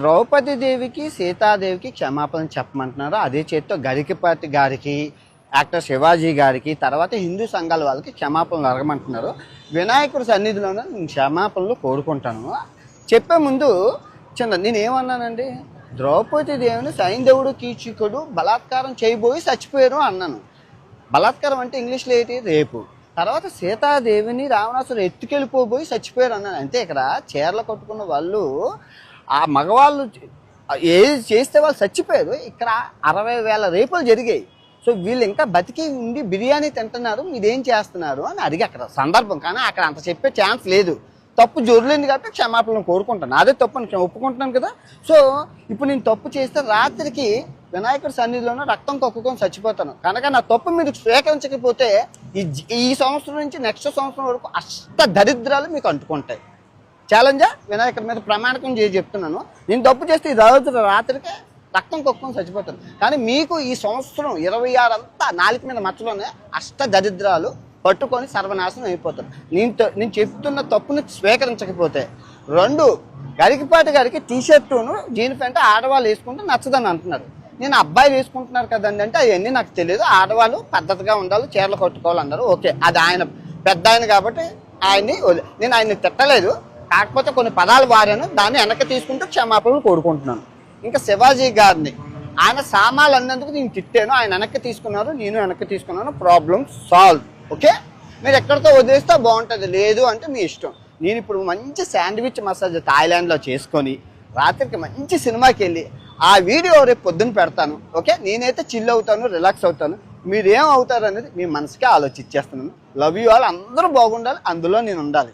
ద్రౌపది దేవికి సీతాదేవికి క్షమాపణ చెప్పమంటున్నారు. అదే చేత్తో గరికపాటి గారికి, యాక్టర్ శివాజీ గారికి, తర్వాత హిందూ సంఘాల వాళ్ళకి క్షమాపణలు అడగమంటున్నారు. వినాయకుడి సన్నిధిలోనే నేను క్షమాపణలు కోరుకుంటాను. చెప్పే ముందు నేనేమన్నానండి, ద్రౌపది దేవిని సైంధవుడు కీచకుడు బలాత్కారం చేయబోయి చచ్చిపోయారు అన్నాను. బలాత్కారం అంటే ఇంగ్లీష్లో ఏంటి, రేపు. తర్వాత సీతాదేవిని రావణాసురుడు ఎత్తుకెళ్ళిపోబోయి చచ్చిపోయారు అన్నాను. అంతే. ఇక్కడ చీరలు కట్టుకున్న వాళ్ళు, ఆ మగవాళ్ళు ఏది చేస్తే వాళ్ళు చచ్చిపోయారు. ఇక్కడ 60,000 రేపులు జరిగాయి. సో వీళ్ళు ఇంకా బతికి ఉండి బిర్యానీ తింటున్నారు, మీరేం చేస్తున్నారు అని అడిగి అక్కడ సందర్భం. కానీ అక్కడ అంత చెప్పే ఛాన్స్ లేదు. తప్పు జొరలేంది కాబట్టి క్షమాపణలు కోరుకుంటాను. అదే తప్పు నేను ఒప్పుకుంటున్నాను కదా. సో ఇప్పుడు నేను తప్పు చేస్తే రాత్రికి వినాయకుడి సన్నిధిలోనే రక్తం కక్కుకొని చచ్చిపోతాను. కనుక నా తప్పు మీరు స్వీకరించకపోతే ఈ సంవత్సరం నుంచి నెక్స్ట్ సంవత్సరం వరకు అష్ట దరిద్రాలు మీకు అంటుకుంటాయి. ఛాలెంజా వినాయకుడి మీద ప్రమాణకం చేసి చెప్తున్నాను. నేను తప్పు చేస్తే ఈ రోజు రాత్రికి రక్తం కొక్కుని చచ్చిపోతాను. కానీ మీకు ఈ సంవత్సరం 26 అంతా నాలుగు మీద మచ్చలోనే అష్ట దరిద్రాలు పట్టుకొని సర్వనాశనం అయిపోతారు. నేను చెప్తున్న తప్పుని స్వీకరించకపోతే. 2, గరికపాటి గారికి టీషర్టును జీన్ ప్యాంట్ ఆడవాళ్ళు వేసుకుంటే నచ్చదని అంటున్నారు. నేను అబ్బాయిలు వేసుకుంటున్నారు కదండి అంటే అవన్నీ నాకు తెలియదు. ఆడవాళ్ళు పద్ధతిగా ఉండాలి, చీరలు కట్టుకోవాలన్నారు. ఓకే, అది ఆయన పెద్ద ఆయన కాబట్టి నేను ఆయన్ని తిట్టలేదు. కాకపోతే కొన్ని పదాలు వారాను, దాన్ని వెనక్కి తీసుకుంటూ క్షమాపణలు కోరుకుంటున్నాను. ఇంకా శివాజీ గారిని ఆయన సామాన్లు అన్నందుకు నేను తిట్టాను, ఆయన వెనక్కి తీసుకున్నారు, నేను వెనక్కి తీసుకున్నాను. Problem solve. ఓకే, మీరు ఎక్కడితో వదిలేస్తే బాగుంటుంది, లేదు అంటే మీ ఇష్టం. నేను ఇప్పుడు మంచి శాండ్విచ్ మసాజ్ థాయిలాండ్లో చేసుకొని రాత్రికి మంచి సినిమాకి వెళ్ళి ఆ వీడియో రేపు పొద్దున్న పెడతాను. ఓకే, నేనైతే చిల్ అవుతాను, రిలాక్స్ అవుతాను. మీరేం అవుతారు అనేది మీ మనసుకే ఆలోచించేస్తున్నాను. Love you all. అందరూ బాగుండాలి, అందులో నేను ఉండాలి.